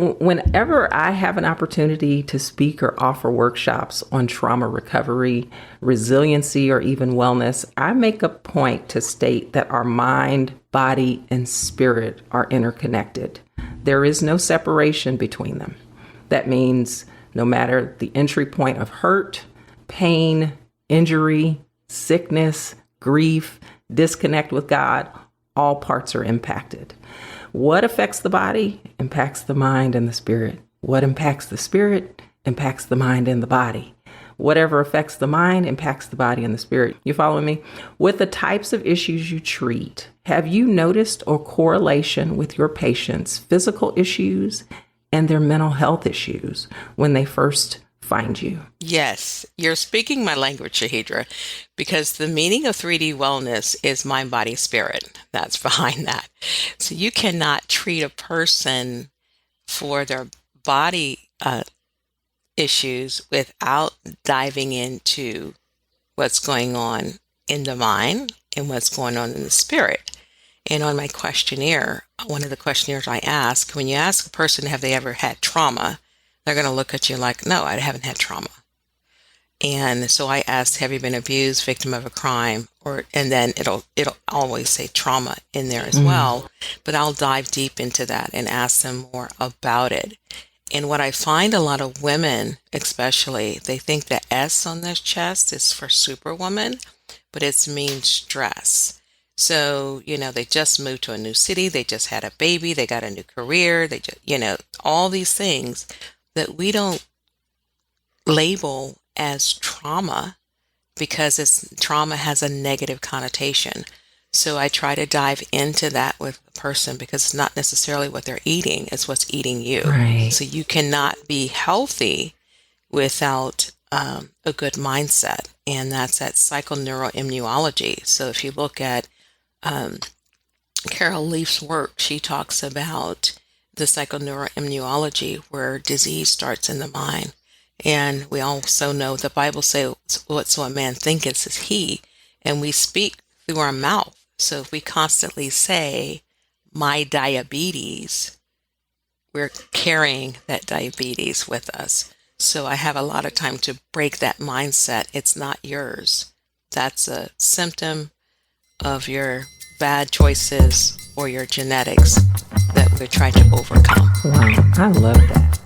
Whenever I have an opportunity to speak or offer workshops on trauma recovery, resiliency, or even wellness, I make a point to state that our mind, body, and spirit are interconnected. There is no separation between them. That means no matter the entry point of hurt, pain, injury, sickness, grief, disconnect with God, all parts are impacted. What affects the body impacts the mind and the spirit. What impacts the spirit impacts the mind and the body. Whatever affects the mind impacts the body and the spirit. You following me? With the types of issues you treat, have you noticed a correlation with your patients' physical issues and their mental health issues when they first find you? Yes, you're speaking my language, Shahidra, because the meaning of 3D wellness is mind, body, spirit. That's behind that. So you cannot treat a person for their body issues without diving into what's going on in the mind and what's going on in the spirit. And on my questionnaire, one of the questionnaires I ask, when you ask a person, have they ever had trauma? They're going to look at you like, no, I haven't had trauma. And so I asked, have you been abused, victim of a crime? And then it'll always say trauma in there as well. But I'll dive deep into that and ask them more about it. And what I find a lot of women, especially, they think the S on their chest is for superwoman, but it means stress. So, they just moved to a new city. They just had a baby. They got a new career. They just, all these things that we don't label as trauma because trauma has a negative connotation. So I try to dive into that with the person because it's not necessarily what they're eating, it's what's eating you. Right. So you cannot be healthy without a good mindset. And that's that psychoneuroimmunology. So if you look at Carol Leaf's work, she talks about the psychoneuroimmunology where disease starts in the mind. And we also know the Bible says, whatso a man thinketh is he, and we speak through our mouth. So if we constantly say, my diabetes, we're carrying that diabetes with us. So I have a lot of time to break that mindset. It's not yours. That's a symptom of your bad choices or your genetics that we're trying to overcome. Wow, I love that.